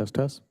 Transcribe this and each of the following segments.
Test, test.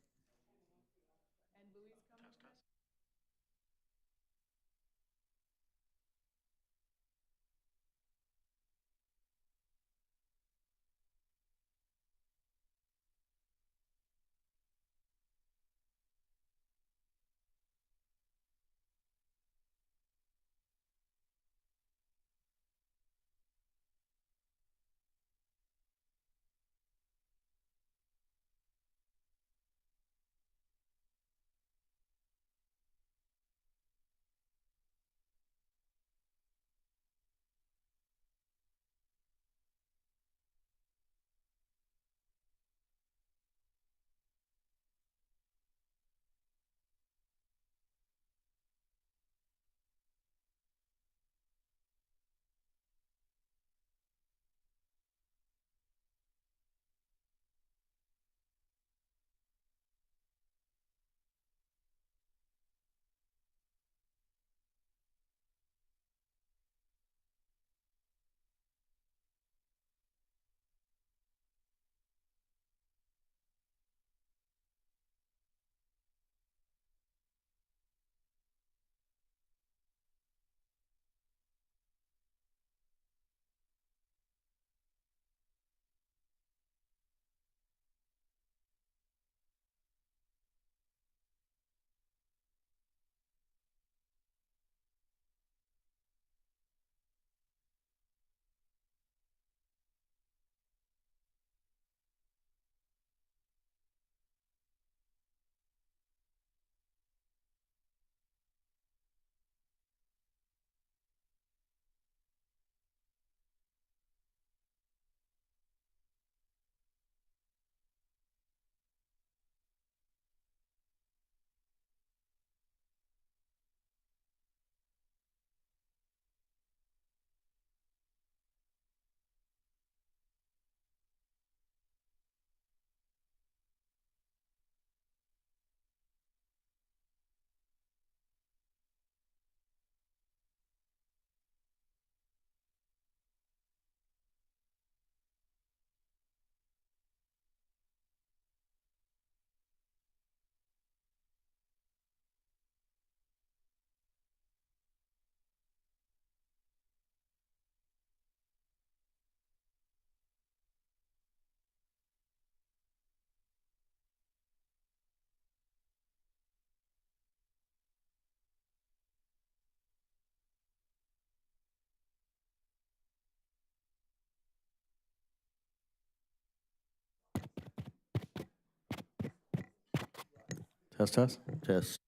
Test, test. Test.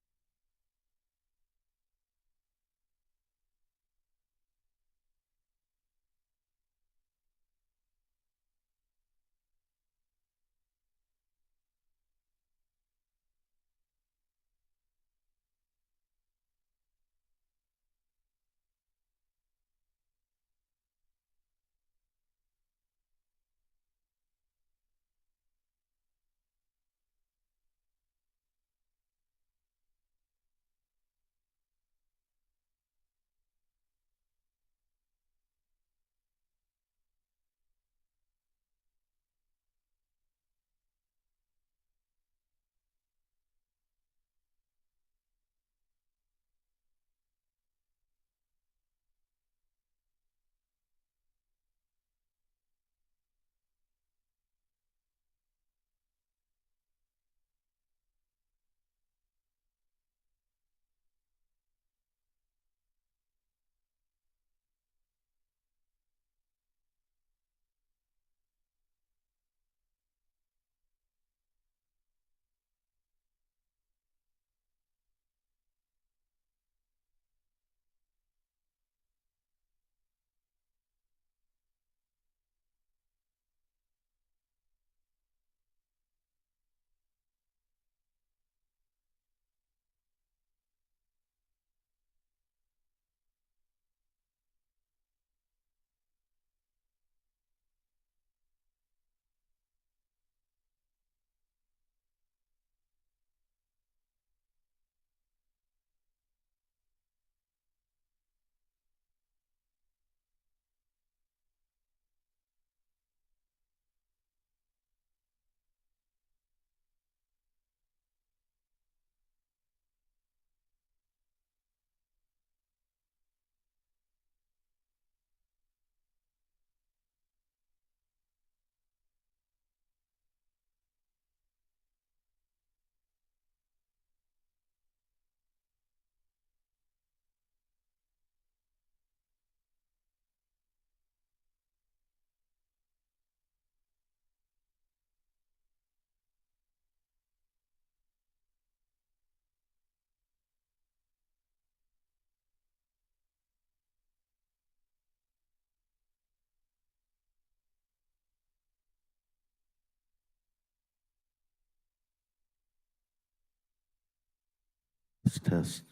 Test,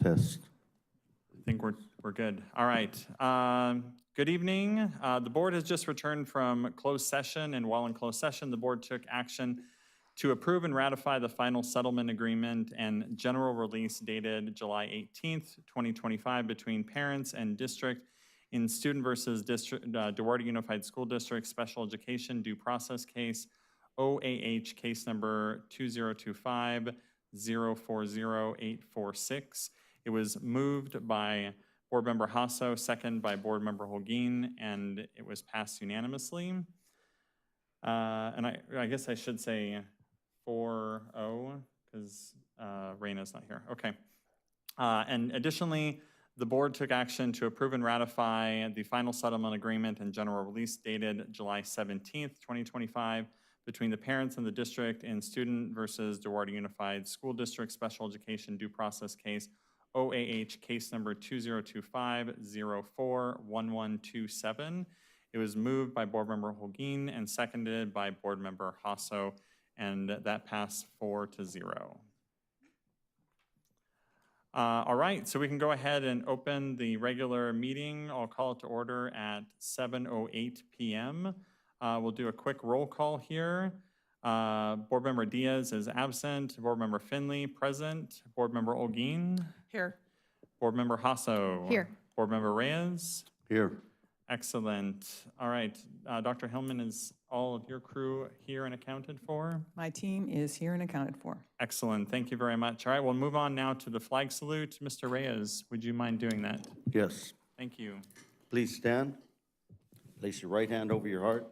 test. I think we're good. All right. Good evening. The board has just returned from closed session, and while in closed session, the board took action to approve and ratify the final settlement agreement and general release dated July 18th, 2025 between parents and district in student versus district Duarte Unified School District Special Education Due Process Case OAH case number 2025-040846. It was moved by Board Member Hasso, second by Board Member Holguin, and it was passed unanimously. And I guess I should say 4-0 because Reina's not here. Okay. And additionally, the board took action to approve and ratify the final settlement agreement and general release dated July 17th, 2025 between the parents and the district in student versus Duarte Unified School District Special Education Due Process Case OAH case number 2025-041127. It was moved by Board Member Holguin and seconded by Board Member Hasso, and that passed 4-0. All right, so we can go ahead and open the regular meeting. I'll call it to order at 7:08 p.m. We'll do a quick roll call here. Board Member Diaz is absent. Board Member Finley, present. Board Member Holguin. Here. Board Member Hasso. Here. Board Member Reyes. Here. Excellent. All right, Dr. Hillman, is all of your crew here and accounted for? My team is here and accounted for. Excellent, thank you very much. All right, we'll move on now to the flag salute. Mr. Reyes, would you mind doing that? Yes. Thank you. Please stand. Place your right hand over your heart.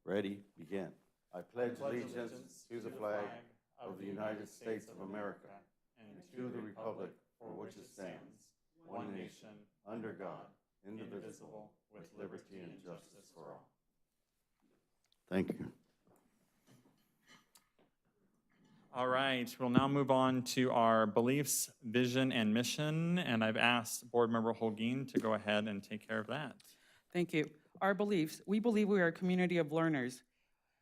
Ready, begin. I pledge allegiance to the flag of the United States of America and to the republic for which it stands, one nation, under God, indivisible, with liberty and justice for all. Thank you. All right, we'll now move on to our beliefs, vision, and mission, and I've asked Board Member Holguin to go ahead and take care of that. Thank you. Our beliefs. We believe we are a community of learners.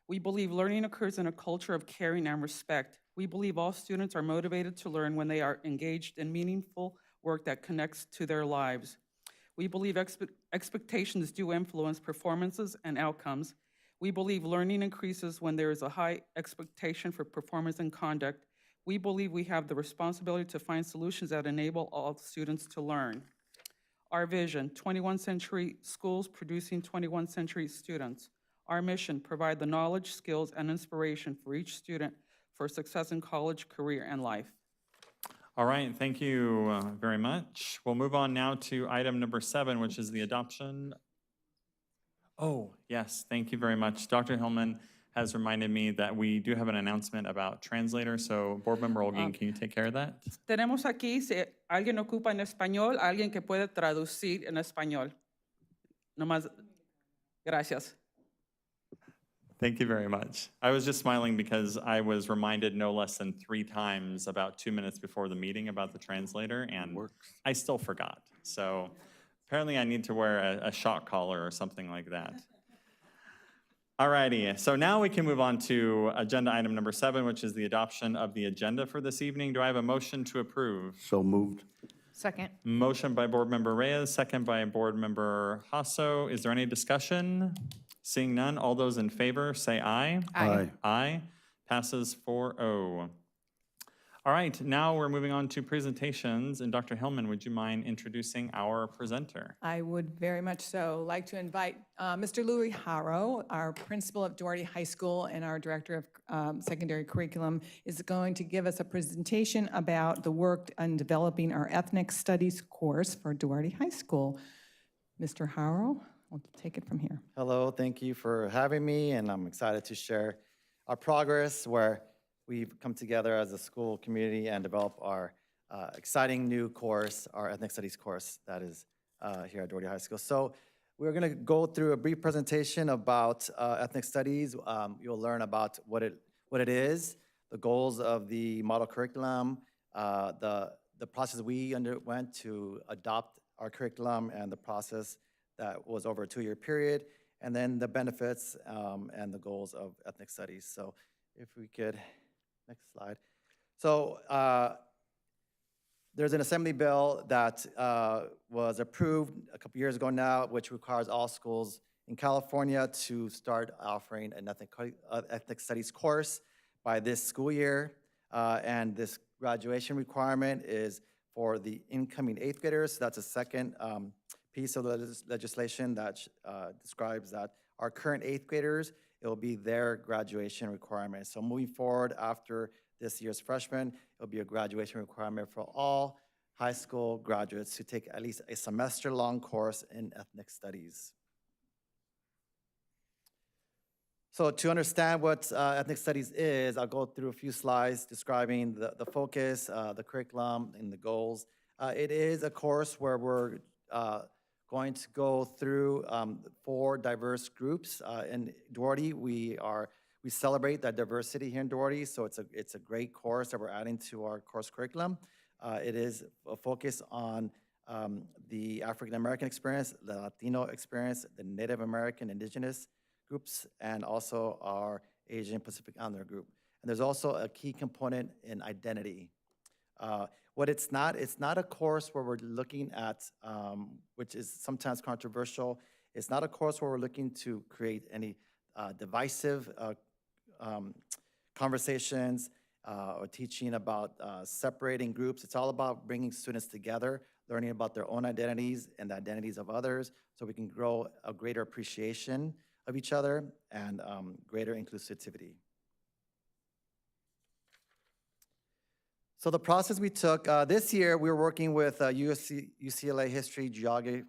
We believe learning occurs in a culture of caring and respect. We believe all students are motivated to learn when they are engaged in meaningful work that connects to their lives. We believe expectations do influence performances and outcomes. We believe learning increases when there is a high expectation for performance and conduct. We believe we have the responsibility to find solutions that enable all students to learn. Our vision, 21st century schools producing 21st century students. Our mission, provide the knowledge, skills, and inspiration for each student for success in college, career, and life. All right, thank you very much. We'll move on now to item number 7, which is the adoption. Oh, yes, thank you very much. Dr. Hillman has reminded me that we do have an announcement about translator, so Board Member Holguin, can you take care of that? Tenemos aquí, si alguien ocupa en español, alguien que puede traducir en español. Nomás, gracias. Thank you very much. I was just smiling because I was reminded no less than 3 times about 2 minutes before the meeting about the translator, and I still forgot. So apparently I need to wear a shock collar or something like that. All righty, so now we can move on to agenda item number 7, which is the adoption of the agenda for this evening. Do I have a motion to approve? So moved. Second. Motion by Board Member Reyes, second by Board Member Hasso. Is there any discussion? Seeing none, all those in favor say aye. Aye. Aye. Passes 4-0. All right, now we're moving on to presentations. And Dr. Hillman, would you mind introducing our presenter? I would very much so like to invite Mr. Louis Haro, our principal of Duarte High School and our director of secondary curriculum, is going to give us a presentation about the work on developing our ethnic studies course for Duarte High School. Mr. Haro, we'll take it from here. Hello, thank you for having me, and I'm excited to share our progress where we've come together as a school community and develop our exciting new course, our ethnic studies course that is here at Duarte High School. So we're gonna go through a brief presentation about ethnic studies. You'll learn about what it is, the goals of the model curriculum, the process we underwent to adopt our curriculum and the process that was over a 2-year period, and then the benefits and the goals of ethnic studies. So if we could, next slide. So there's an assembly bill that was approved a couple years ago now, which requires all schools in California to start offering an ethnic studies course by this school year. And this graduation requirement is for the incoming eighth graders. So that's a second piece of legislation that describes that our current eighth graders, it will be their graduation requirement. So moving forward after this year's freshmen, it'll be a graduation requirement for all high school graduates to take at least a semester-long course in ethnic studies. So to understand what ethnic studies is, I'll go through a few slides describing the focus, the curriculum, and the goals. It is a course where we're going to go through 4 diverse groups. In Duarte, we celebrate that diversity here in Duarte, so it's a great course that we're adding to our course curriculum. It is a focus on the African American experience, the Latino experience, the Native American, Indigenous groups, and also our Asian Pacific Islander group. And there's also a key component in identity. What it's not a course where we're looking at, which is sometimes controversial, it's not a course where we're looking to create any divisive conversations or teaching about separating groups. It's all about bringing students together, learning about their own identities and the identities of others, so we can grow a greater appreciation of each other and greater inclusivity. So the process we took, this year we were working with UCLA History Geography,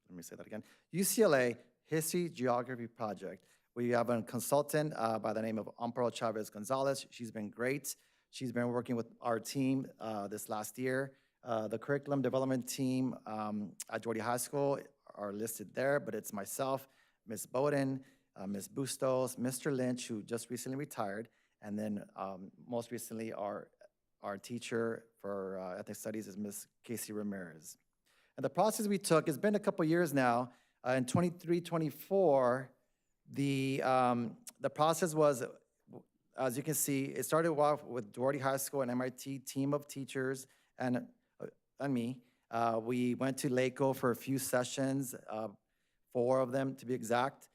let me say that again, UCLA History Geography Project. We have a consultant by the name of Amparo Chavez Gonzalez. She's been great. She's been working with our team this last year. The curriculum development team at Duarte High School are listed there, but it's myself, Ms. Bowden, Ms. Bustos, Mr. Lynch, who just recently retired, and then most recently our teacher for ethnic studies is Ms. Casey Ramirez. And the process we took, it's been a couple years now. In 23-24, the process was, as you can see, it started off with Duarte High School and MIT team of teachers and me. We went to LACO for a few sessions, 4 of them to be exact,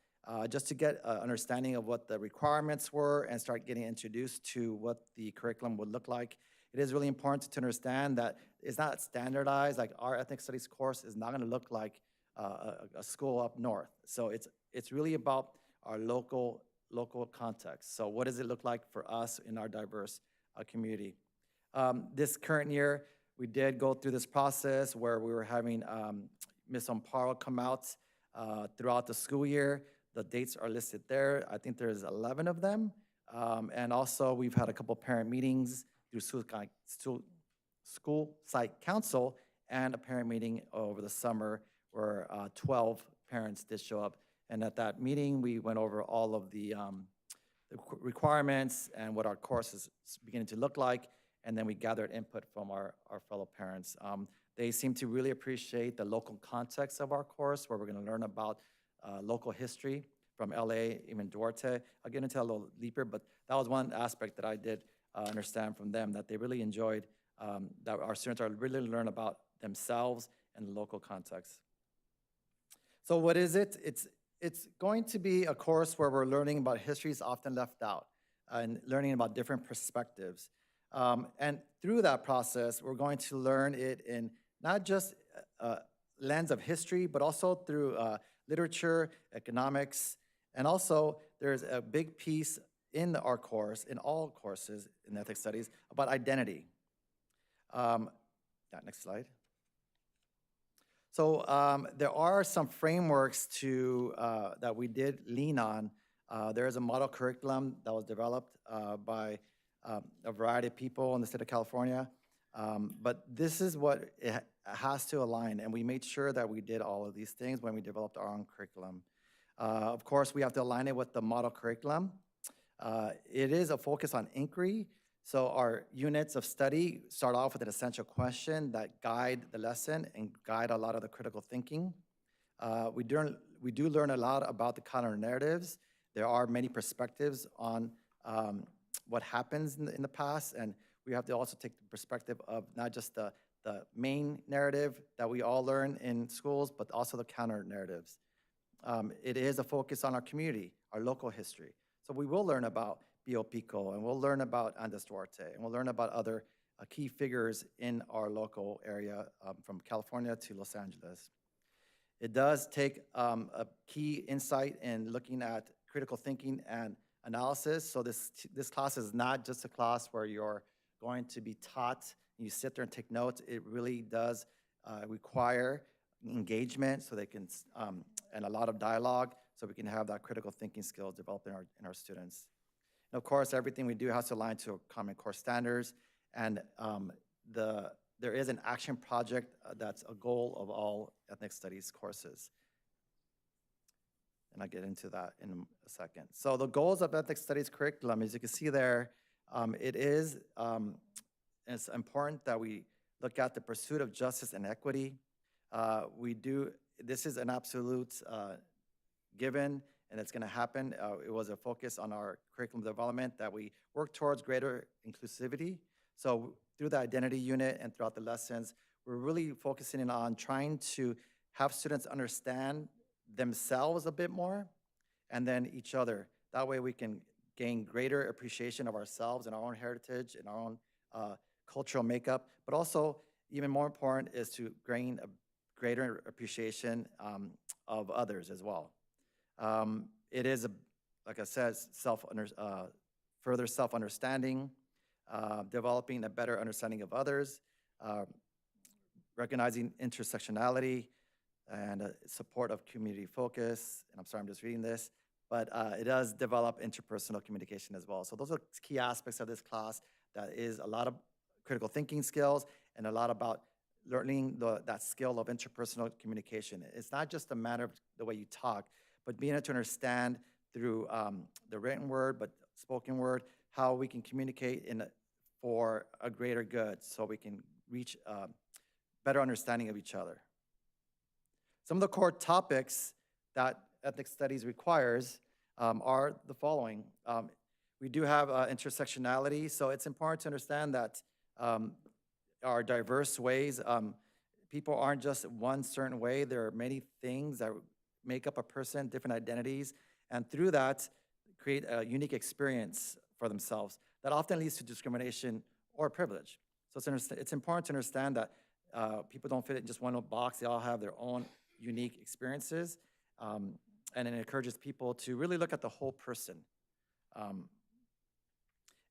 just to get an understanding of what the requirements were and start getting introduced to what the curriculum would look like. It is really important to understand that it's not standardized, like our ethnic studies course is not gonna look like a school up north. So it's really about our local context. So what does it look like for us in our diverse community? This current year, we did go through this process where we were having Ms. Amparo come out throughout the school year. The dates are listed there. I think there's 11 of them. And also we've had a couple parent meetings through school site council and a parent meeting over the summer where 12 parents did show up. And at that meeting, we went over all of the requirements and what our course is beginning to look like. And then we gathered input from our fellow parents. They seem to really appreciate the local context of our course, where we're gonna learn about local history from LA, even Duarte. I'll get into that a little deeper, but that was one aspect that I did understand from them, that they really enjoyed, that our students are really learn about themselves and the local context. So what is it? It's going to be a course where we're learning about histories often left out and learning about different perspectives. And through that process, we're going to learn it in not just a lens of history, but also through literature, economics, and also there's a big piece in our course, in all courses in ethnic studies, about identity. Next slide. So there are some frameworks that we did lean on. There is a model curriculum that was developed by a variety of people in the state of California. But this is what it has to align, and we made sure that we did all of these things when we developed our own curriculum. Of course, we have to align it with the model curriculum. It is a focus on inquiry, so our units of study start off with an essential question that guide the lesson and guide a lot of the critical thinking. We do learn a lot about the counter narratives. There are many perspectives on what happens in the past, and we have to also take the perspective of not just the the main narrative that we all learn in schools, but also the counter narratives. It is a focus on our community, our local history. So we will learn about Bio Pico, and we'll learn about Andres Duarte, and we'll learn about other key figures in our local area, from California to Los Angeles. It does take a key insight in looking at critical thinking and analysis. So this class is not just a class where you're going to be taught, you sit there and take notes. It really does require engagement so they can, and a lot of dialogue so we can have that critical thinking skills developed in our students. And of course, everything we do has to align to Common Core standards, and there is an action project that's a goal of all ethnic studies courses. And I'll get into that in a second. So the goals of ethnic studies curriculum, as you can see there, it's important that we look at the pursuit of justice and equity. This is an absolute given, and it's gonna happen. It was a focus on our curriculum development that we work towards greater inclusivity. So through the identity unit and throughout the lessons, we're really focusing in on trying to have students understand themselves a bit more, and then each other. That way we can gain greater appreciation of ourselves and our own heritage and our own cultural makeup, but also even more important is to gain a greater appreciation of others as well. It is, like I said, further self-understanding, developing a better understanding of others, recognizing intersectionality, and support of community focus. And I'm sorry, I'm just reading this, but it does develop interpersonal communication as well. So those are key aspects of this class. That is a lot of critical thinking skills and a lot about learning that skill of interpersonal communication. It's not just a matter of the way you talk, but being able to understand through the written word, but spoken word, how we can communicate for a greater good so we can reach a better understanding of each other. Some of the core topics that ethnic studies requires are the following. We do have intersectionality, so it's important to understand that our diverse ways, people aren't just one certain way. There are many things that make up a person, different identities, and through that, create a unique experience for themselves that often leads to discrimination or privilege. So it's important to understand that people don't fit in just one box. They all have their own unique experiences, and it encourages people to really look at the whole person.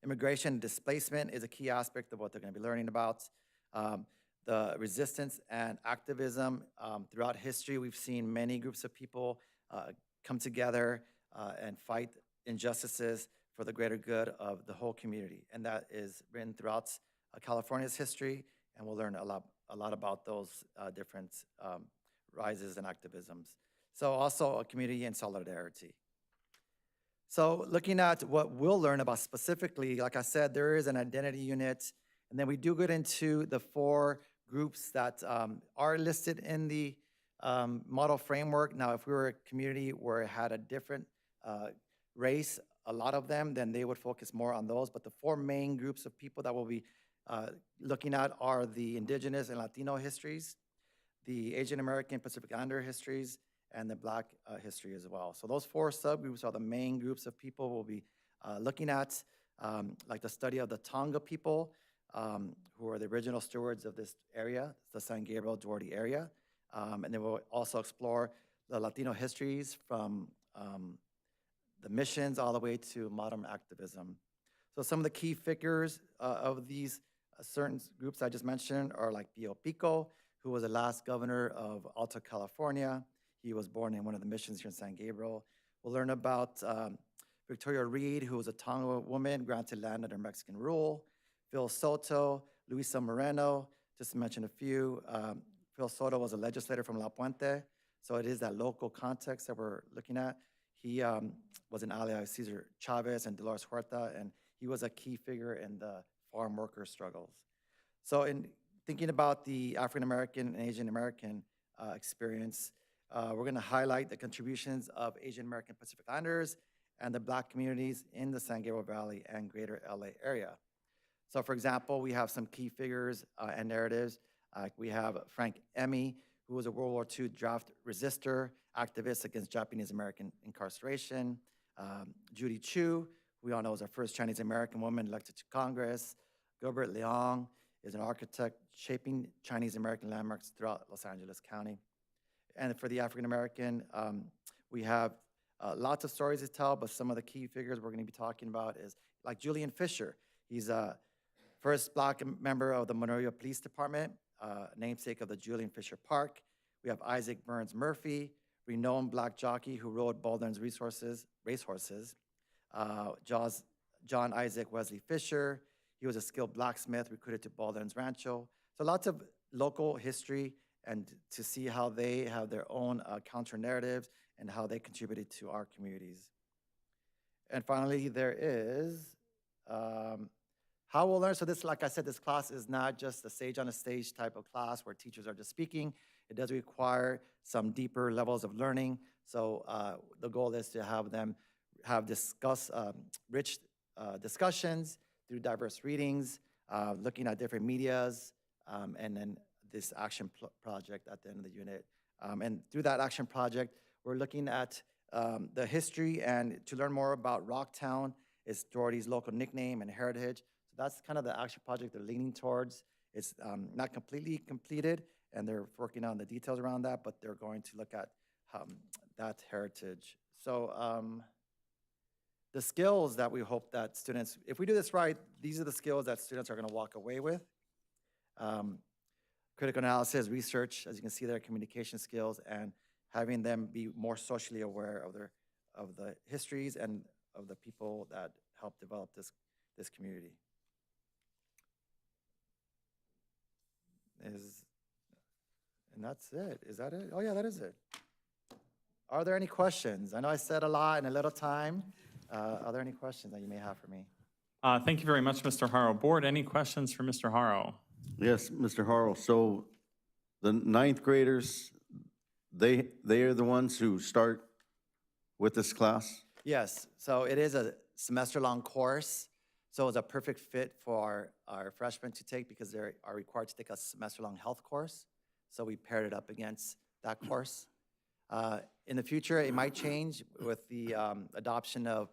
Immigration and displacement is a key aspect of what they're going to be learning about. The resistance and activism throughout history, we've seen many groups of people come together and fight injustices for the greater good of the whole community. And that is written throughout California's history, and we'll learn a lot about those different rises and activisms. So also a community and solidarity. So looking at what we'll learn about specifically, like I said, there is an identity unit, and then we do get into the 4 groups that are listed in the model framework. Now, if we were a community where it had a different race, a lot of them, then they would focus more on those. But the 4 main groups of people that we'll be looking at are the Indigenous and Latino histories, the Asian American Pacific Islander histories, and the Black history as well. So those 4 subgroups are the main groups of people we'll be looking at, like the study of the Tonga people, who are the original stewards of this area, the San Gabriel Duarte area. And then we'll also explore the Latino histories from the missions all the way to modern activism. So some of the key figures of these certain groups I just mentioned are like Bio Pico, who was the last governor of Alta California. He was born in one of the missions here in San Gabriel. We'll learn about Victoria Reed, who was a Tonga woman granted land under Mexican rule. Phil Soto, Luisa Moreno, just to mention a few. Phil Soto was a legislator from La Puente, so it is that local context that we're looking at. He was an ally of Cesar Chavez and Dolores Huerta, and he was a key figure in the farm worker struggles. So in thinking about the African American and Asian American experience, we're gonna highlight the contributions of Asian American Pacific Islanders and the Black communities in the San Gabriel Valley and greater LA area. So for example, we have some key figures and narratives. We have Frank Emmy, who was a World War II draft resistor, activist against Japanese American incarceration. Judy Chu, who we all know is our first Chinese American woman elected to Congress. Gilbert Leong is an architect shaping Chinese American landmarks throughout Los Angeles County. And for the African American, we have lots of stories to tell, but some of the key figures we're going to be talking about is like Julian Fisher. He's a first Black member of the Monrovia Police Department, namesake of the Julian Fisher Park. We have Isaac Burns Murphy, renowned Black jockey who rode Baldwin's racehorses. John Isaac Wesley Fisher. He was a skilled blacksmith recruited to Baldwin's Rancho. So lots of local history and to see how they have their own counter narratives and how they contributed to our communities. And finally, there is how we'll learn. So this, like I said, this class is not just a sage on a stage type of class where teachers are just speaking. It does require some deeper levels of learning. So the goal is to have them have rich discussions through diverse readings, looking at different medias, and then this action project at the end of the unit. And through that action project, we're looking at the history and to learn more about Rocktown, is Duarte's local nickname and heritage. So that's kind of the action project they're leaning towards. It's not completely completed, and they're working on the details around that, but they're going to look at that heritage. So the skills that we hope that students, if we do this right, these are the skills that students are going to walk away with. Critical analysis, research, as you can see, their communication skills, and having them be more socially aware of the histories and of the people that helped develop this community. And that's it. Is that it? Oh yeah, that is it. Are there any questions? I know I said a lot in a little time. Are there any questions that you may have for me? Thank you very much, Mr. Haro. Board, any questions for Mr. Haro? Yes, Mr. Harrell, so the ninth graders, they are the ones who start with this class? Yes, so it is a semester-long course, so it's a perfect fit for our freshmen to take because they are required to take a semester-long health course. So we paired it up against that course. In the future, it might change with the adoption of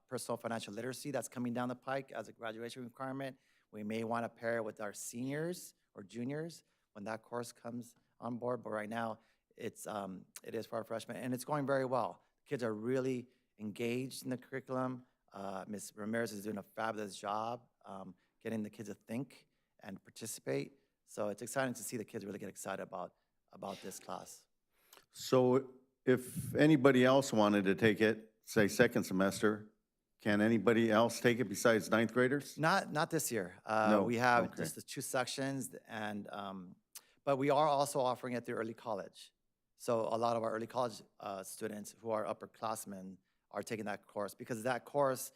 personal financial literacy that's coming down the pike as a graduation requirement. We may want to pair it with our seniors or juniors when that course comes on board. But right now, it is for our freshmen, and it's going very well. Kids are really engaged in the curriculum. Ms. Ramirez is doing a fabulous job getting the kids to think and participate. So it's exciting to see the kids really get excited about this class. So if anybody else wanted to take it, say second semester, can anybody else take it besides ninth graders? Not this year. No, We have okay. just the 2 sections, and but we are also offering it through early college. So a lot of our early college students who are upperclassmen are taking that course because that course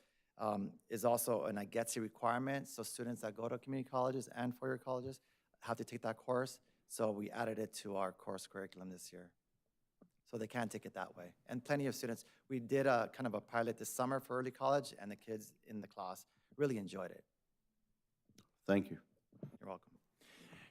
is also an IGETSI requirement. So students that go to community colleges and four-year colleges have to take that course. So we added it to our course curriculum this year. So they can take it that way. And plenty of students, we did a kind of a pilot this summer for early college, and the kids in the class really enjoyed it. Thank you. You're welcome.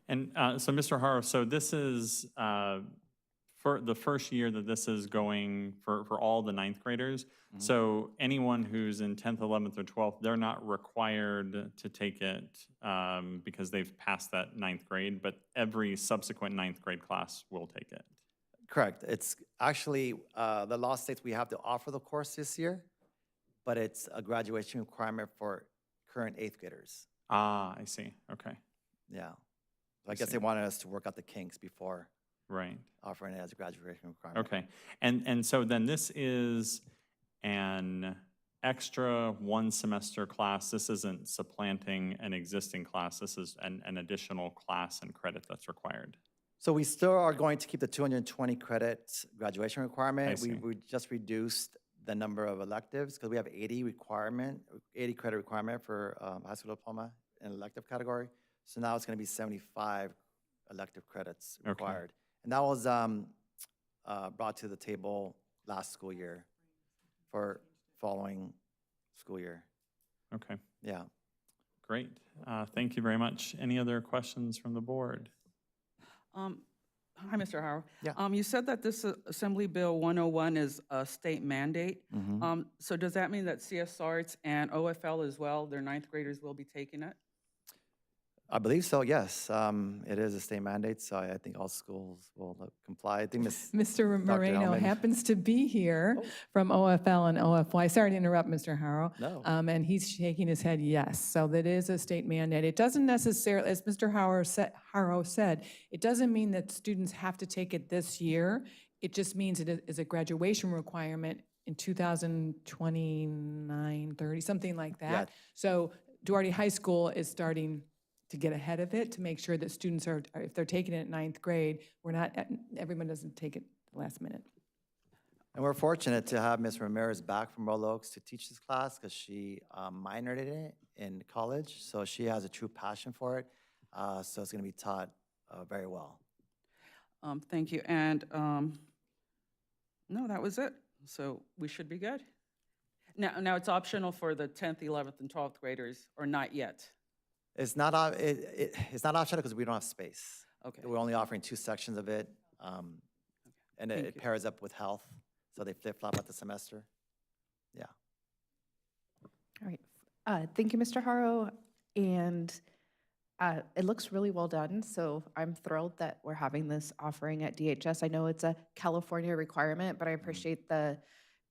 And so, Mr. Haro, so this is for the first year that this is going for all the ninth graders. Mm-hmm. So anyone who's in 10th, 11th, or 12th, they're not required to take it because they've passed that ninth grade, but every subsequent ninth grade class will take it. Correct. It's actually, the law states we have to offer the course this year, but it's a graduation requirement for current 8th graders. Ah, I see. Okay. Yeah. I guess they wanted us to work out the kinks before Right. offering it as a graduation requirement. Okay. And so then this is an extra 1 semester class. This isn't supplanting an existing class. This is an additional class and credit that's required. So we still are going to keep the 220 credit graduation I requirement. see. We just reduced the number of electives because we have 80 credit requirement for high school diploma in elective category. So now it's going to be 75 elective credits required. And that was brought to the table last school year for following school year. Okay. Yeah. Great. Thank you very much. Any other questions from the board? Hi, Mr. Howard. Yeah. You said that this Assembly Bill 101 is a state mandate. Mhm. So does that mean that CSArts and OFL as well, their ninth graders will be taking it? I believe so, yes. It is a state mandate, so I think all schools will comply. I think Mr. Dr. Moreno Hellman- happens to be here from OFL and OFY. Sorry to interrupt, Mr. Harrow. No. And he's shaking his head yes. So that is a state mandate. It doesn't necessarily, as Mr. Harrow said, it doesn't mean that students have to take it this year. It just means it is a graduation requirement in 2029, 30, something like that. Yeah. So Duarte High School is starting to get ahead of it, to make sure that students are, if they're taking it at ninth grade, everyone doesn't take it last minute. And we're fortunate to have Ms. Ramirez back from Royal Oaks to teach this class because she minored in it in college, so she has a true passion for it. So it's going to be taught very well. Thank you. And no, that was it. So we should be good. Now it's optional for the 10th, 11th, and 12th graders, or not yet? It's not it's not optional because we don't have space. Okay. We're only offering 2 sections of it, and it you. pairs up with health, so they flip-flop at the semester. Yeah. All right. Thank you, Mr. Harrow. And it looks really well done, so I'm thrilled that we're having this offering at DHS. I know it's a California requirement, but I appreciate the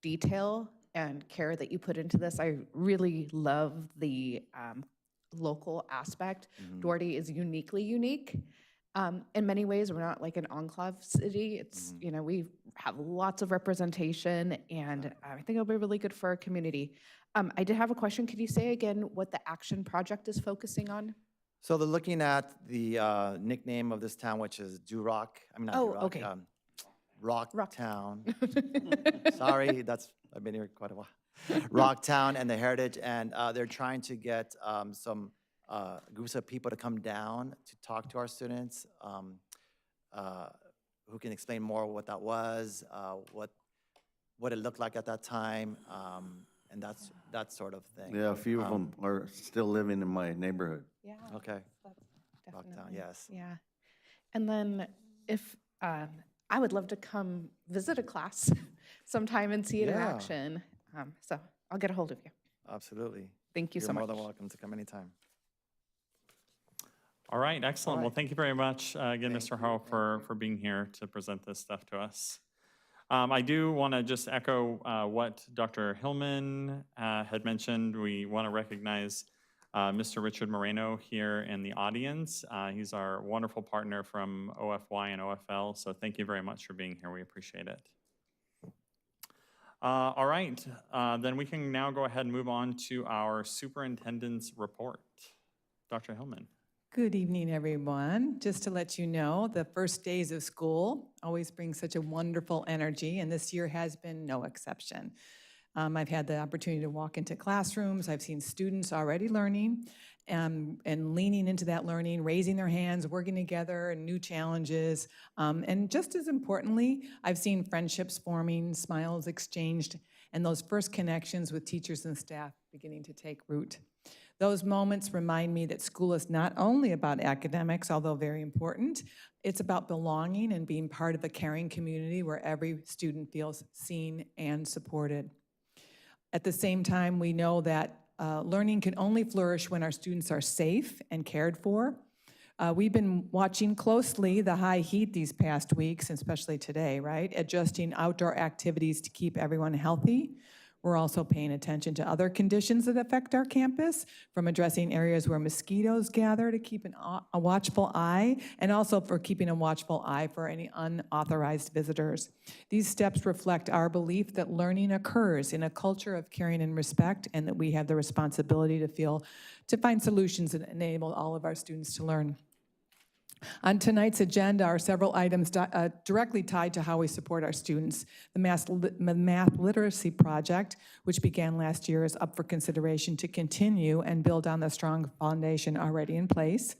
detail and care that you put into this. I really love the local aspect. Duarte is uniquely unique. In many ways, we're not like an enclave city. It's, you know, we have lots of representation, and I think it'll be really good for our community. I did have a question. Could you say again what the action project is focusing on? So they're looking at the nickname of this town, which is Durock. I mean, not Oh, Durock, okay. Rock Town. Sorry, I've been here quite a while. Rock Town and the heritage, and they're trying to get some groups of people to come down to talk to our students, who can explain more what that was, what it looked like at that time, and that sort of thing. Yeah, a few of them are still living in my neighborhood. Yeah. Okay. That's Rock Town, definitely- yes. Yeah. And then if, I would love to come visit a class sometime and see it in Yeah. action. So I'll get a hold of you. Absolutely. Thank you You're so more much. than welcome to come anytime. All right, excellent. All Well, right. thank you very much again, Thank Mr. you, Harrell, thank for being here to present this stuff to us. I do want to just echo what Dr. Hillman had mentioned. We want to recognize Mr. Richard Moreno here in the audience. He's our wonderful partner from OFY and OFL, so thank you very much for being here. We appreciate it. All right, then we can now go ahead and move on to our superintendent's report. Dr. Hillman. Good evening, everyone. Just to let you know, the first days of school always bring such a wonderful energy, and this year has been no exception. I've had the opportunity to walk into classrooms. I've seen students already learning and leaning into that learning, raising their hands, working together, and new challenges. And just as importantly, I've seen friendships forming, smiles exchanged, and those first connections with teachers and staff beginning to take root. Those moments remind me that school is not only about academics, although very important, it's about belonging and being part of a caring community where every student feels seen and supported. At the same time, we know that learning can only flourish when our students are safe and cared for. We've been watching closely the high heat these past weeks, especially today, right? Adjusting outdoor activities to keep everyone healthy. We're also paying attention to other conditions that affect our campus, from addressing areas where mosquitoes gather to keep a watchful eye, and also for keeping a watchful eye for any unauthorized visitors. These steps reflect our belief that learning occurs in a culture of caring and respect, and that we have the responsibility to find solutions that enable all of our students to learn. On tonight's agenda are several items directly tied to how we support our students. The Math Literacy Project, which began last year, is up for consideration to continue and build on the strong foundation already in place.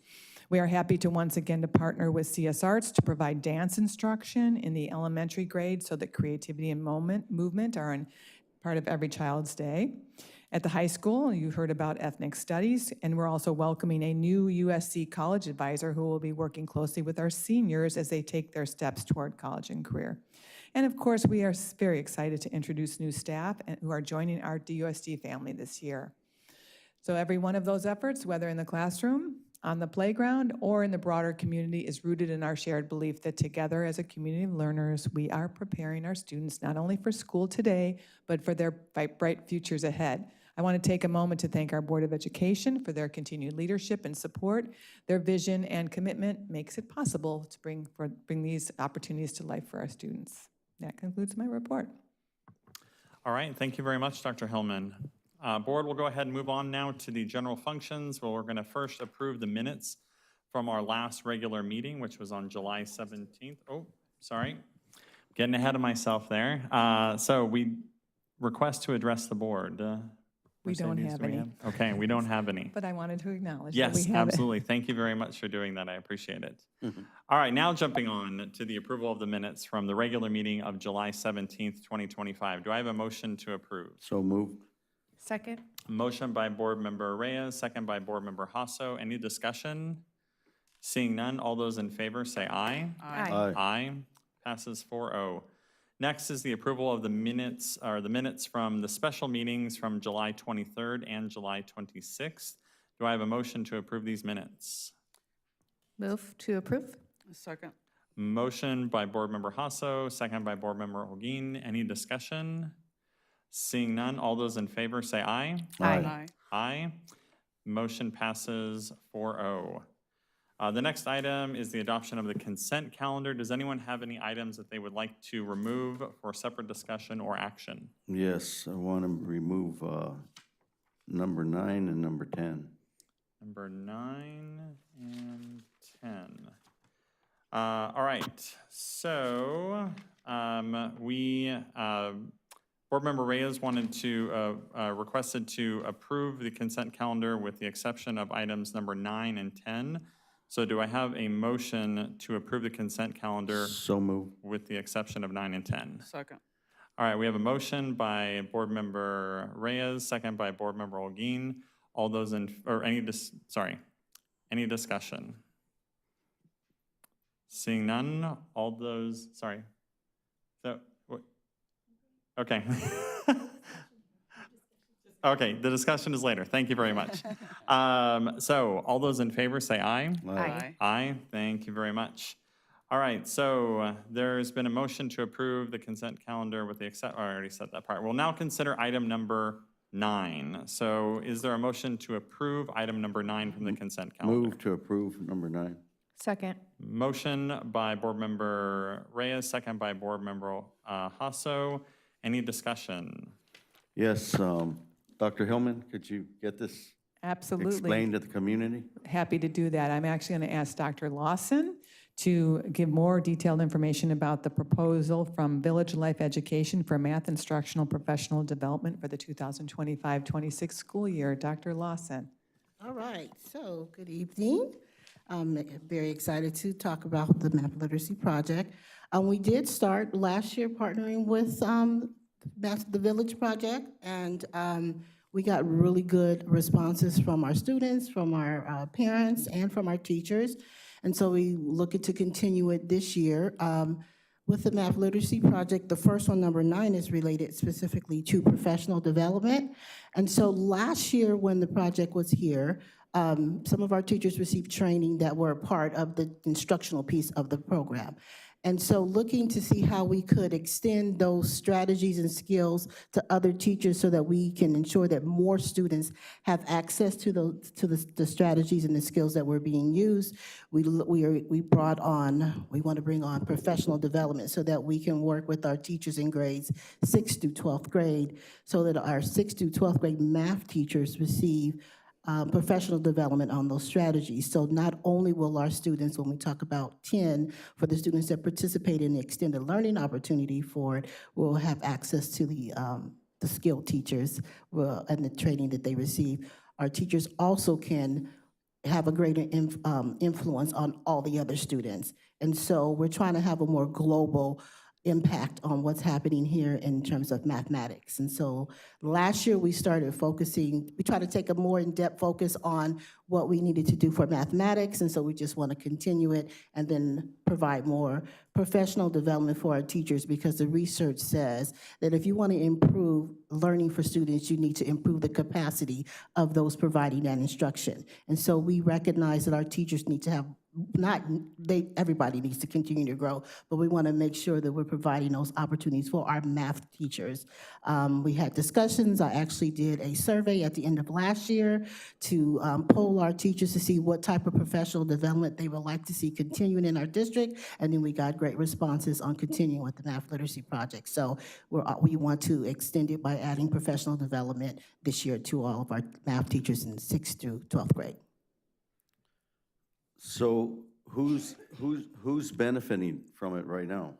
We are happy to once again to partner with CSArts to provide dance instruction in the elementary grade so that creativity and movement are part of every child's day. At the high school, you heard about ethnic studies, and we're also welcoming a new USC college advisor who will be working closely with our seniors as they take their steps toward college and career. And of course, we are very excited to introduce new staff who are joining our DUSD family this year. So every one of those efforts, whether in the classroom, on the playground, or in the broader community, is rooted in our shared belief that together as a community of learners, we are preparing our students not only for school today, but for their bright futures ahead. I want to take a moment to thank our Board of Education for their continued leadership and support. Their vision and commitment makes it possible to bring these opportunities to life for our students. That concludes my report. All right, thank you very much, Dr. Hillman. Board, we'll go ahead and move on now to the general functions, where we're going to first approve the minutes from our last regular meeting, which was on July 17th. Oh, sorry, getting ahead of myself there. So we request to address the board. We don't Mercedes, have do we any. Okay, we don't have any. But I wanted to acknowledge that Yes, we have it. absolutely. Thank you very much for doing that. I appreciate it. All right, now jumping on to the approval of the minutes from the regular meeting of July 17th, 2025. Do I have a motion to approve? So moved. Second? Motion by Board Member Reyes, second by Board Member Hasso. Any discussion? Seeing none, all those in favor say aye. Aye. Aye. Passes 4-0. Next is the approval of the minutes from the special meetings from July 23rd and July 26th. Do I have a motion to approve these minutes? Move to approve? Second. Motion by Board Member Hasso, second by Board Member Holguin. Any discussion? Seeing none, all those in favor say aye. Aye. Aye. Motion passes 4-0. The next item is the adoption of the consent calendar. Does anyone have any items that they would like to remove for separate discussion or action? Yes, I want to remove number 9 and number 10. Number 9 and 10. All right, so Board Member Reyes requested to approve the consent calendar with the exception of items number 9 and 10. So do I have a motion to approve the consent calendar So moved. with the exception of 9 and 10? Second. All right, we have a motion by Board Member Reyes, second by Board Member Holguin. All those any discussion? Seeing none, all those, okay. Okay, the discussion is later. Thank you very much. So all those in favor say aye. Aye. Aye, thank you very much. All right, so there's been a motion to approve the consent calendar with the I already said that part. We'll now consider item number 9. So is there a motion to approve item number 9 from the consent calendar? Move to approve number 9. Second? Motion by Board Member Reyes, second by Board Member Hasso. Any discussion? Yes, Dr. Hillman, could you get this Absolutely. explained to the community? Happy to do that. I'm actually going to ask Dr. Lawson to give more detailed information about the proposal from Village Life Education for math instructional professional development for the 2025-26 school year. Dr. Lawson. All right, so good evening. I'm very excited to talk about the Math Literacy Project. We did start last year partnering with the Village Project, and we got really good responses from our students, from our parents, and from our teachers. And so we looking to continue it this year. With the Math Literacy Project, the first one, number 9, is related specifically to professional development. And so last year when the project was here, some of our teachers received training that were part of the instructional piece of the program. And so looking to see how we could extend those strategies and skills to other teachers so that we can ensure that more students have access to the strategies and the skills that were being used, we want to bring on professional development so that we can work with our teachers in grades 6th through 12th grade so that our 6th through 12th grade math teachers receive professional development on those strategies. So not only will our students, when we talk about 10, for the students that participate in the extended learning opportunity for it, will have access to the skilled teachers and the training that they receive. Our teachers also can have a greater influence on all the other students. And so we're trying to have a more global impact on what's happening here in terms of mathematics. And so last year we started focusing, we tried to take a more in-depth focus on what we needed to do for mathematics, and so we just want to continue it and then provide more professional development for our teachers, because the research says that if you want to improve learning for students, you need to improve the capacity of those providing that instruction. And so we recognize that our teachers need to have everybody needs to continue to grow, but we want to make sure that we're providing those opportunities for our math teachers. We had discussions. I actually did a survey at the end of last year to poll our teachers to see what type of professional development they would like to see continuing in our district, and then we got great responses on continuing with the Math Literacy Project. So we want to extend it by adding professional development this year to all of our math teachers in 6th through 12th grade. So who's benefiting from it right now?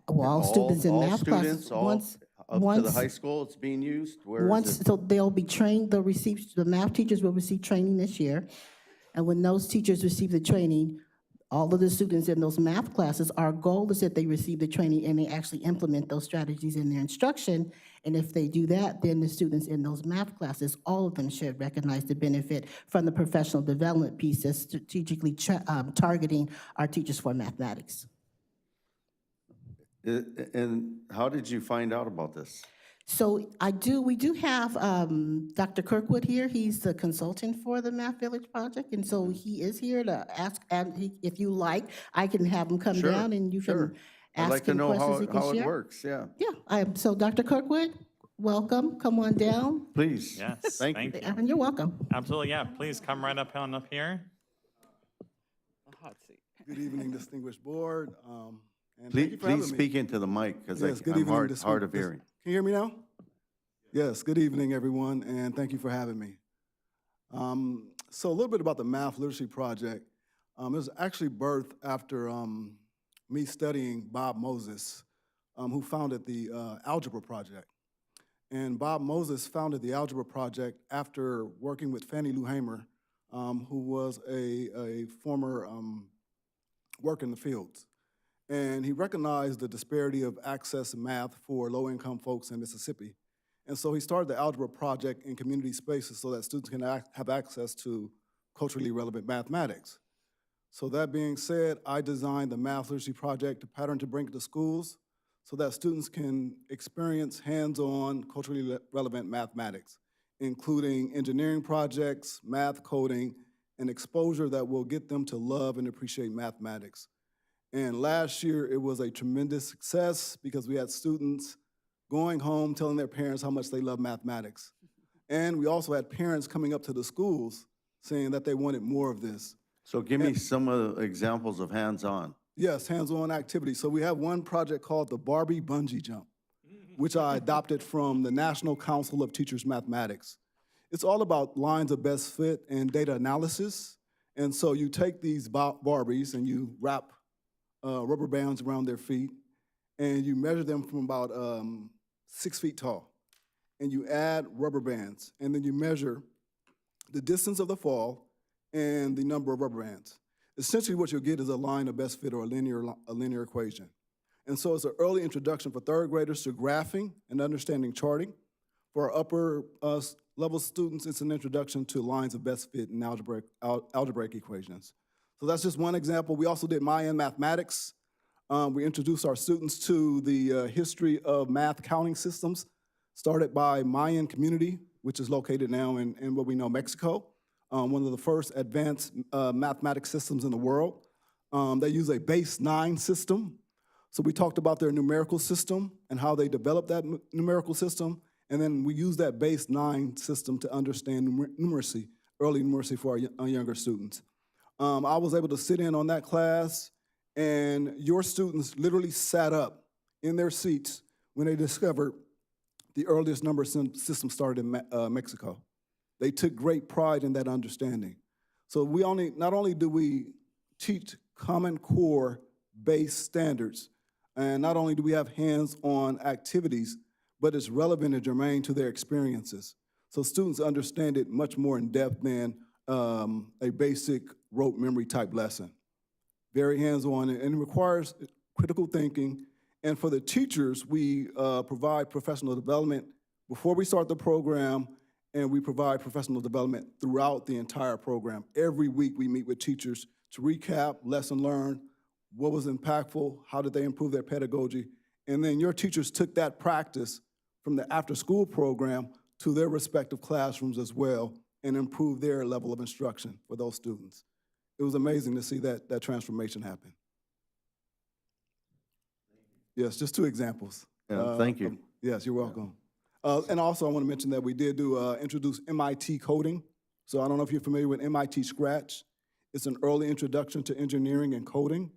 Well, all students in math students, classes, all up to the high school, it's being used? Where is it? so they'll be trained, the math teachers will receive training this year. And when those teachers receive the training, all of the students in those math classes, our goal is that they receive the training and they actually implement those strategies in their instruction. And if they do that, then the students in those math classes, all of them should recognize the benefit from the professional development piece that's strategically targeting our teachers for mathematics. And how did you find out about this? So we do have Dr. Kirkwood here. He's the consultant for the Math Village Project, and so he is here to ask, and if you like, I can have him come Sure, down and you sure. can I'd ask like to him know questions he can how it share. works, yeah. Yeah, so Dr. Kirkwood, welcome, come on down. Please. Yes, Thank you. thank you. And you're welcome. Absolutely, yeah. Please come right up here. The hot seat. Good evening, distinguished board. And thank Please, you for having please me. speak into the mic, because Yes, good I'm evening, hard of hearing. Can you hear me now? Yes, good evening, everyone, and thank you for having me. So a little bit about the Math Literacy Project. It was actually birthed after me studying Bob Moses, who founded the Algebra Project. And Bob Moses founded the Algebra Project after working with Fannie Lou Hamer, who was a former worker in the fields. And he recognized the disparity of access to math for low-income folks in Mississippi. And so he started the Algebra Project in community spaces so that students can have access to culturally relevant mathematics. So that being said, I designed the Math Literacy Project, a pattern to bring it to schools so that students can experience hands-on culturally relevant mathematics, including engineering projects, math coding, and exposure that will get them to love and appreciate mathematics. And last year, it was a tremendous success because we had students going home telling their parents how much they love mathematics. And we also had parents coming up to the schools saying that they wanted more of this. So give me some of the examples of hands-on. Yes, hands-on activities. So we have one project called the Barbie Bungee Jump, which I adopted from the National Council of Teachers Mathematics. It's all about lines of best fit and data analysis. And so you take these Barbies and you wrap rubber bands around their feet, and you measure them from about 6 feet tall. And you add rubber bands, and then you measure the distance of the fall and the number of rubber bands. Essentially what you'll get is a line of best fit or a linear equation. And so it's an early introduction for third graders to graphing and understanding charting. For our upper level students, it's an introduction to lines of best fit and algebraic equations. So that's just one example. We also did Mayan mathematics. We introduced our students to the history of math counting systems, started by Mayan community, which is located now in what we know Mexico, one of the first advanced mathematics systems in the world. They use a base 9 system. So we talked about their numerical system and how they developed that numerical system, and then we use that base 9 system to understand numeracy, early numeracy for our younger students. I was able to sit in on that class, and your students literally sat up in their seats when they discovered the earliest number system started in Mexico. They took great pride in that understanding. So not only do we teach Common Core based standards, and not only do we have hands-on activities, but it's relevant and germane to their experiences. So students understand it much more in depth than a basic rote memory type lesson. Very hands-on, and it requires critical thinking. And for the teachers, we provide professional development before we start the program, and we provide professional development throughout the entire program. Every week, we meet with teachers to recap, lesson learned, what was impactful, how did they improve their pedagogy, and then your teachers took that practice from the after-school program to their respective classrooms as well and improved their level of instruction for those students. It was amazing to see that transformation happen. Yes, just two examples. Yeah, thank you. Yes, you're welcome. And also, I want to mention that we did introduce MIT coding. So I don't know if you're familiar with MIT Scratch. It's an early introduction to engineering and coding.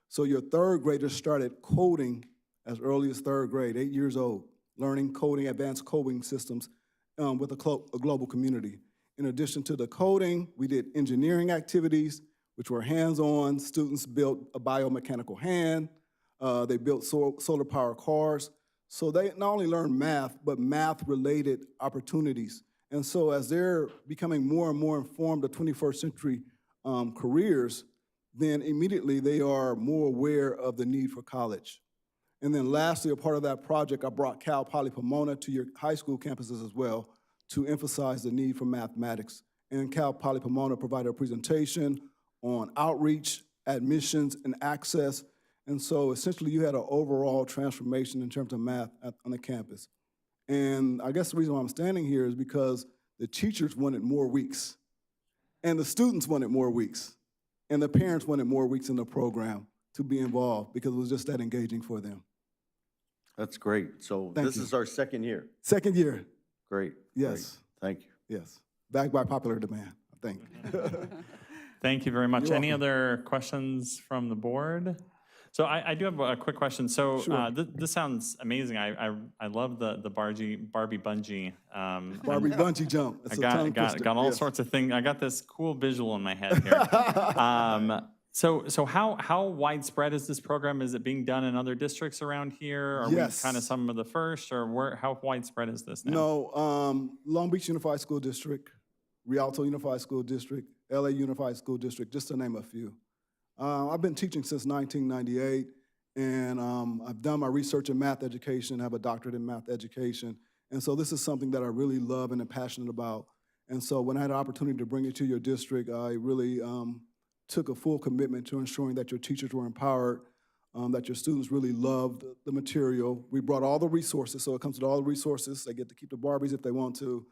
So your third graders started coding as early as third grade, 8 years old, learning coding, advanced coding systems with a global community. In addition to the coding, we did engineering activities, which were hands-on. Students built a biomechanical hand. They built solar power cars. So they not only learned math, but math-related opportunities. And so as they're becoming more and more informed of 21st century careers, then immediately they are more aware of the need for college. And then lastly, a part of that project, I brought Cal Poly Pomona to your high school campuses as well to emphasize the need for mathematics. And Cal Poly Pomona provided a presentation on outreach, admissions, and access. And so essentially you had an overall transformation in terms of math on the campus. And I guess the reason why I'm standing here is because the teachers wanted more weeks, and the students wanted more weeks, and the parents wanted more weeks in the program to be involved because it was just that engaging for them. That's great. So Thank this you. is our second year. Second year, Great. yes, Great. Thank you. yes. Backed by popular demand, I think. Thank you very much. You're Any welcome. other questions from the board? So I do have a quick question. So Sure. this sounds amazing. I love the Barbie bungee. Barbie bungee jump. It's I a tongue got twister, all yes. sorts of things. I got this cool visual in my head here. So how widespread is this program? Is it being done in other districts around here? Are Yes. we kind of some of the first, or how widespread is this now? No, Long Beach Unified School District, Rialto Unified School District, LA Unified School District, just to name a few. I've been teaching since 1998, and I've done my research in math education, I have a doctorate in math education, and so this is something that I really love and am passionate about. And so when I had an opportunity to bring it to your district, I really took a full commitment to ensuring that your teachers were empowered, that your students really loved the material. We brought all the resources, so it comes with all the resources. They get to keep the Barbies if they want to.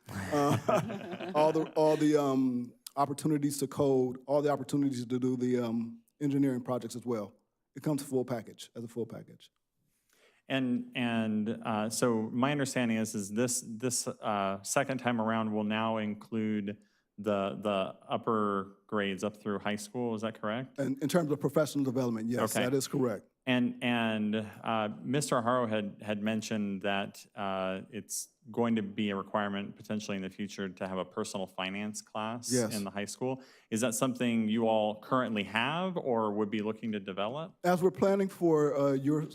All the opportunities to code, all the opportunities to do the engineering projects as well. It comes full package, as a full package. And so my understanding is this second time around will now include the upper grades up through high school. Is that correct? And in terms of professional development, yes, Okay. that is correct. And Mr. Haro had mentioned that it's going to be a requirement potentially in the future to have a personal finance class Yes. in the high school. Is that something you all currently have or would be looking to develop? As we're planning for your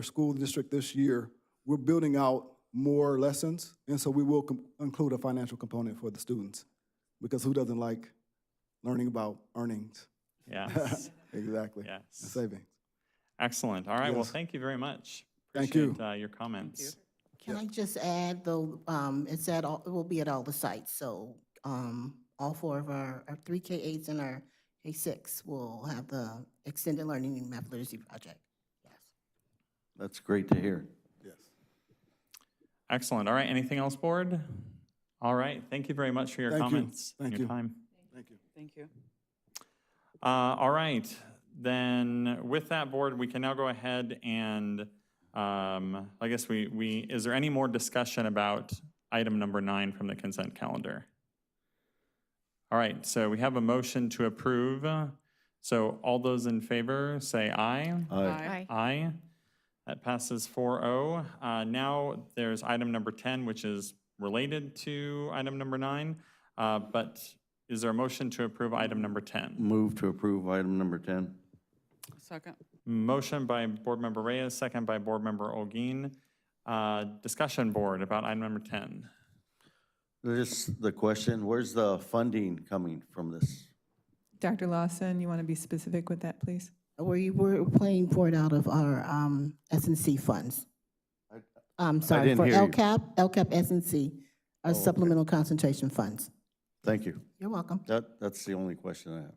school district this year, we're building out more lessons, and so we will include a financial component for the students, because who doesn't like learning about earnings? Yes. Exactly. Yes. And savings. Excellent. All right. Well, Yes. thank you very much. Thank you. Appreciate, your comments. Can I just add, though, it will be at all the sites, so all four of our 3 K-8s and our K-6 will have the Extended Learning and Math Literacy Project. Yes. That's great to hear. Yes. Excellent. All right. Anything else, board? All right. Thank you very much for your Thank you. comments and Thank your you. time. Thank you. Thank you. All right. Then with that, board, we can now go ahead and I guess is there any more discussion about item number 9 from the consent calendar? All right. So we have a motion to approve. So all those in favor say aye. Aye. Aye. That passes 4-0. Now there's item number 10, which is related to item number 9. But is there a motion to approve item number 10? Move to approve item number 10. Second. Motion by Board Member Reyes, second by Board Member Olguin. Discussion, board, about item number 10. Just the question, where's the funding coming from this? Dr. Lawson, you want to be specific with that, please? We were planning for it out of our S&C funds. I'm sorry, didn't for hear you. LCAP S&C, our okay. supplemental concentration funds. Thank you. You're welcome. That's the only question I have.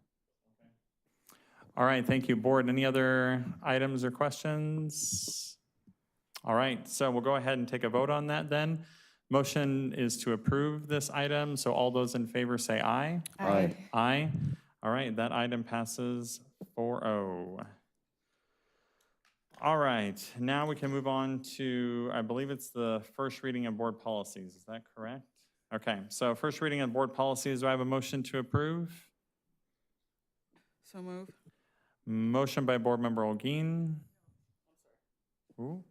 All right, thank you, board. Any other items or questions? All right, so we'll go ahead and take a vote on that then. Motion is to approve this item, so all those in favor say aye. Aye. Aye. All right, that item passes 4-0. All right, now we can move on to, I believe it's the first reading of board policies. Is that correct? Okay, so first reading of board policies, do I have a motion to approve? So move. Motion by Board Member Olguin. Ooh.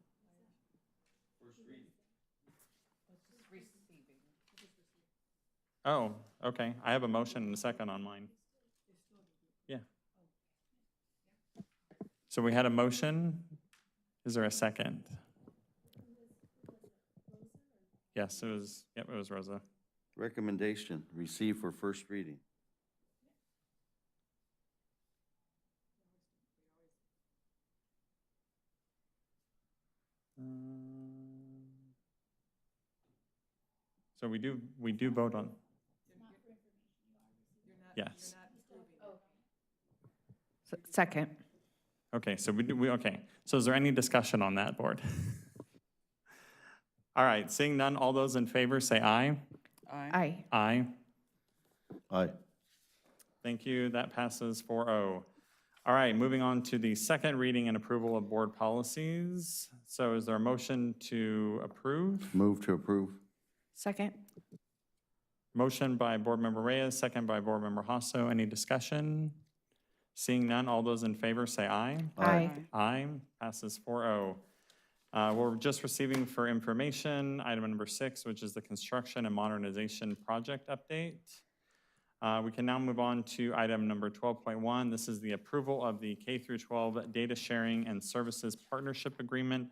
Oh, okay. I have a motion and a second on mine. Yeah. So we had a motion. Is there a second? Yes, it was, yep, it was Rosa. Recommendation, receive for first reading. So we do vote on. Yes. Second. Okay, so okay. So is there any discussion on that, board? All right, seeing none, all those in favor say aye. Aye. Aye. Aye. Thank you, that passes 4-0. All right, moving on to the second reading and approval of board policies. So is there a motion to approve? Move to approve. Second. Motion by Board Member Reyes, second by Board Member Hasso. Any discussion? Seeing none, all those in favor say aye. Aye. Aye, passes 4-0. We're just receiving for information, item number 6, which is the construction and modernization project update. We can now move on to item number 12.1. This is the approval of the K-12 Data Sharing and Services Partnership Agreement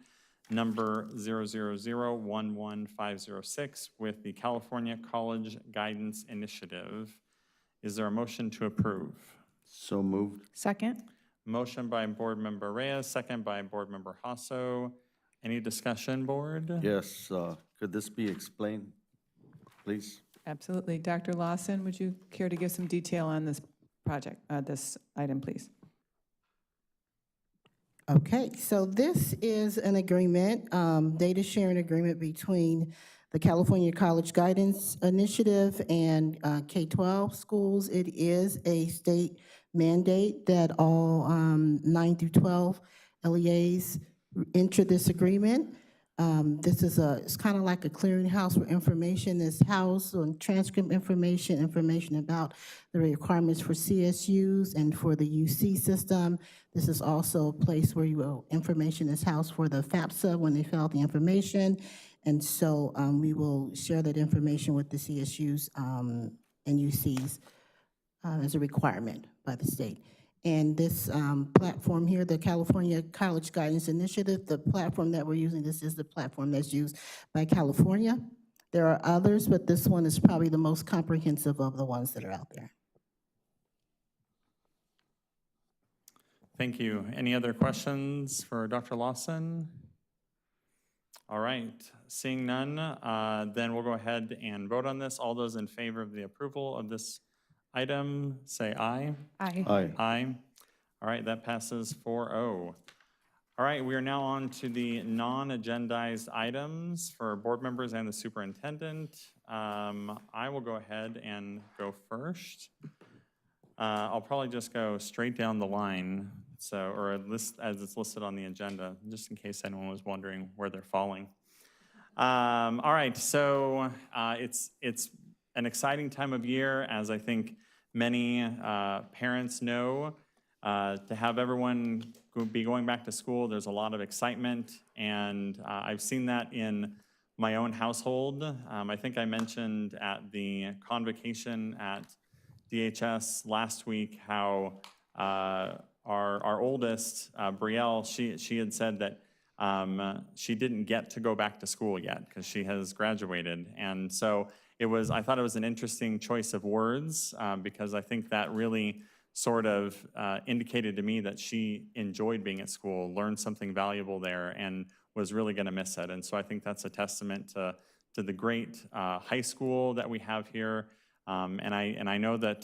number 000-11506 with the California College Guidance Initiative. Is there a motion to approve? So moved. Second. Motion by Board Member Reyes, second by Board Member Hasso. Any discussion, board? Yes, could this be explained, please? Absolutely. Dr. Lawson, would you care to give some detail on this project, this item, please? Okay, so this is an agreement, data sharing agreement between the California College Guidance Initiative and K-12 schools. It is a state mandate that all 9 through 12 LEAs enter this agreement. It's kind of like a clearinghouse where information is housed on transcript information about the requirements for CSUs and for the UC system. This is also a place where information is housed for the FAFSA when they fill out the information. And so we will share that information with the CSUs and UCs as a requirement by the state. And this platform here, the California College Guidance Initiative, the platform that we're using, this is the platform that's used by California. There are others, but this one is probably the most comprehensive of the ones that are out there. Thank you. Any other questions for Dr. Lawson? All right, seeing none, then we'll go ahead and vote on this. All those in favor of the approval of this item, say aye. Aye. Aye. Aye. All right, that passes 4-0. All right, we are now on to the non-agendized items for board members and the superintendent. I will go ahead and go first. I'll probably just go straight down the line, or list as it's listed on the agenda, just in case anyone was wondering where they're falling. All right, so it's an exciting time of year, as I think many parents know. To have everyone be going back to school, there's a lot of excitement, and I've seen that in my own household. I think I mentioned at the convocation at DHS last week how our oldest, Brielle, she had said that she didn't get to go back to school yet because she has graduated. And so I thought it was an interesting choice of words because I think that really sort of indicated to me that she enjoyed being at school, learned something valuable there, and was really going to miss it. And so I think that's a testament to the great high school that we have here. And I know that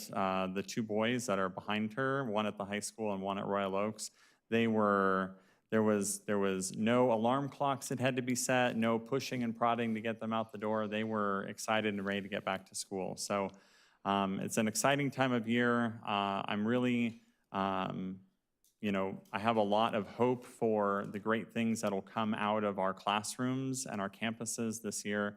the two boys that are behind her, one at the high school and one at Royal Oaks, there was no alarm clocks that had to be set, no pushing and prodding to get them out the door. They were excited and ready to get back to school. So it's an exciting time of year. I'm really, I have a lot of hope for the great things that'll come out of our classrooms and our campuses this year.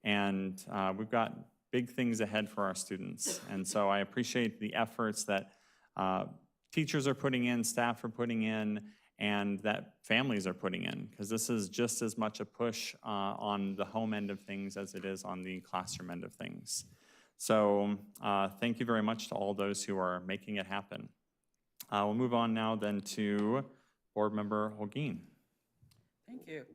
And we've got big things ahead for our students. And so I appreciate the efforts that teachers are putting in, staff are putting in, and that families are putting in, because this is just as much a push on the home end of things as it is on the classroom end of things. So thank you very much to all those who are making it happen. We'll move on now then to Board Member Holguin. Thank you.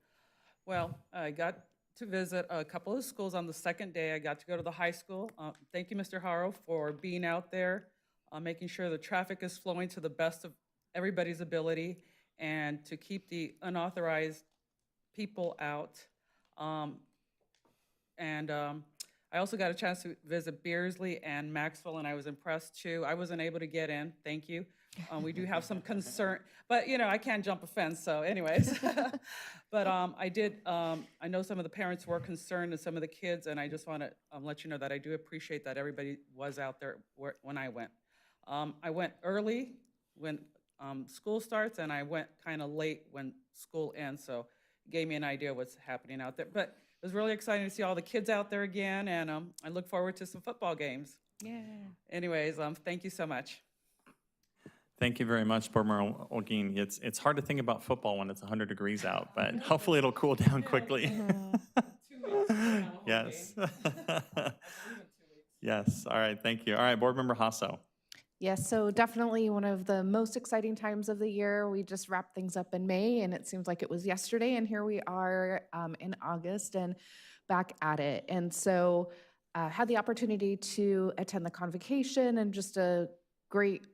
Well, I got to visit a couple of schools on the second day. I got to go to the high school. Thank you, Mr. Haro, for being out there, making sure the traffic is flowing to the best of everybody's ability and to keep the unauthorized people out. I also got a chance to visit Beersley and Maxwell, and I was impressed too. I wasn't able to get in, thank you. We do have some concern, but I can't jump a fence, so anyways. But I know some of the parents were concerned and some of the kids, and I just want to let you know that I do appreciate that everybody was out there when I went. I went early when school starts, and I went kind of late when school ends, so it gave me an idea of what's happening out there. But it was really exciting to see all the kids out there again, and I look forward to some football games. Yeah. Anyways, thank you so much. Thank you very much, Board Member Holguin. It's hard to think about football when it's 100 degrees out, but hopefully it'll cool down quickly. 2 weeks. Yes. Yes, all right, thank you. All right, Board Member Hasso. Yes, so definitely one of the most exciting times of the year. We just wrapped things up in May, and it seems like it was yesterday, and here we are in August and back at it. And so had the opportunity to attend the convocation, and just a great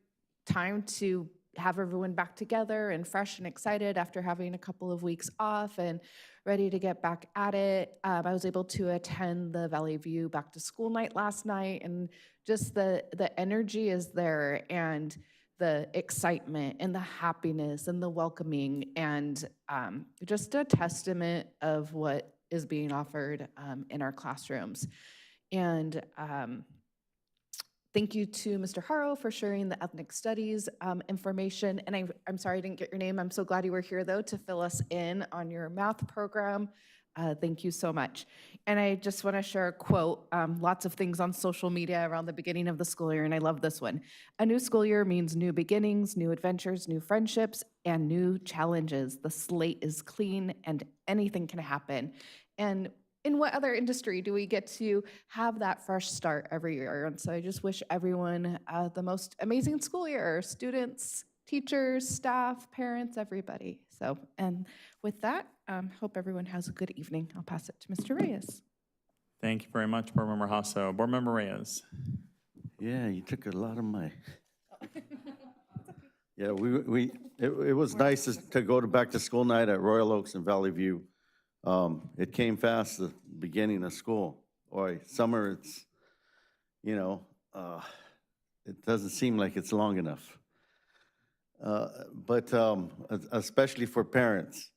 time to have everyone back together and fresh and excited after having a couple of weeks off and ready to get back at it. I was able to attend the Valley View Back to School night last night, and just the energy is there, and the excitement and the happiness and the welcoming, and just a testament of what is being offered in our classrooms. And thank you to Mr. Haro for sharing the ethnic studies information. And I'm sorry I didn't get your name. I'm so glad you were here, though, to fill us in on your math program. Thank you so much. And I just want to share a quote. Lots of things on social media around the beginning of the school year, and I love this one. A new school year means new beginnings, new adventures, new friendships, and new challenges. The slate is clean, and anything can happen. And in what other industry do we get to have that fresh start every year? And so I just wish everyone the most amazing school year, students, teachers, staff, parents, everybody. So, and with that, hope everyone has a good evening. I'll pass it to Mr. Reyes. Thank you very much, Board Member Hasso. Board Member Reyes. Yeah, you took a lot of my. Yeah, it was nice to go to back to school night at Royal Oaks and Valley View. It came fast, the beginning of school. Boy, summer, it's, it doesn't seem like it's long enough. But especially for parents.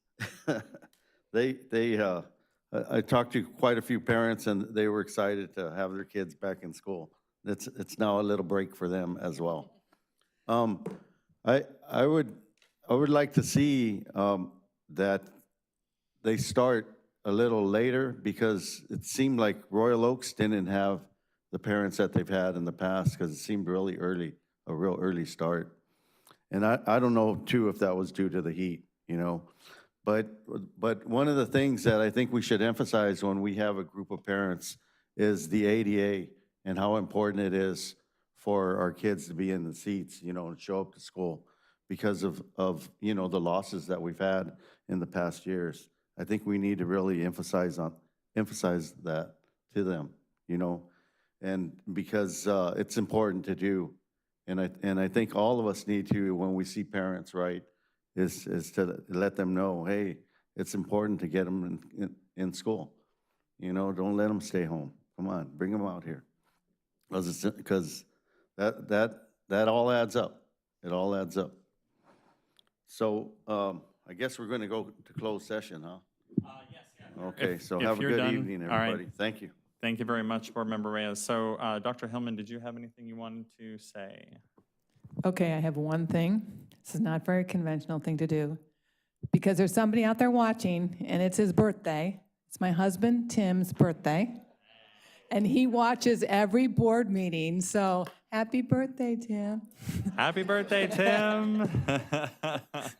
I talked to quite a few parents, and they were excited to have their kids back in school. It's now a little break for them as well. I would like to see that they start a little later, because it seemed like Royal Oaks didn't have the parents that they've had in the past, because it seemed really early, a real early start. And I don't know too if that was due to the heat, but one of the things that I think we should emphasize when we have a group of parents is the ADA, and how important it is for our kids to be in the seats, and show up to school, because of the losses that we've had in the past years. I think we need to really emphasize that to them, and because it's important to do. And I think all of us need to, when we see parents, right, is to let them know, hey, it's important to get them in school. You know, don't let them stay home. Come on, bring them out here. Because that all adds up. It all adds up. So I guess we're going to go to closed session, huh? Yes, yeah. Okay, so if have a you're good done, evening, all right. everybody. Thank you. Thank you very much, Board Member Reyes. So, Dr. Hillman, did you have anything you wanted to say? Okay, I have one thing. This is not a very conventional thing to do, because there's somebody out there watching, and it's his birthday. It's my husband, Tim's birthday, and he watches every board meeting, so happy birthday, Tim. Happy birthday, Tim.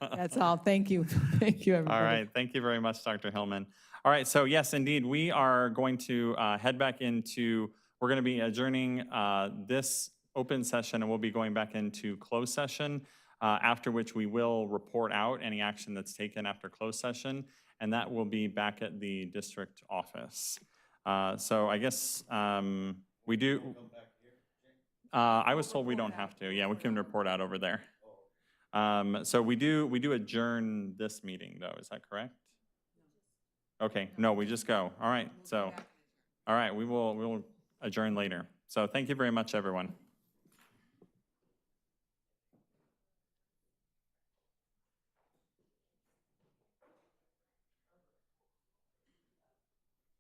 That's all. Thank you. Thank you, everybody. All right, thank you very much, Dr. Hillman. All right, so yes, indeed, we are going to head back into, we're going to be adjourning this open session, and we'll be going back into closed session, after which we will report out any action that's taken after closed session, and that will be back at the district office. So I guess we do. I was told we don't have to. Yeah, we can report out over there. So we do adjourn this meeting, though. Is that correct? Okay, no, we just go. All right, so, all right, we will adjourn later. So thank you very much, everyone.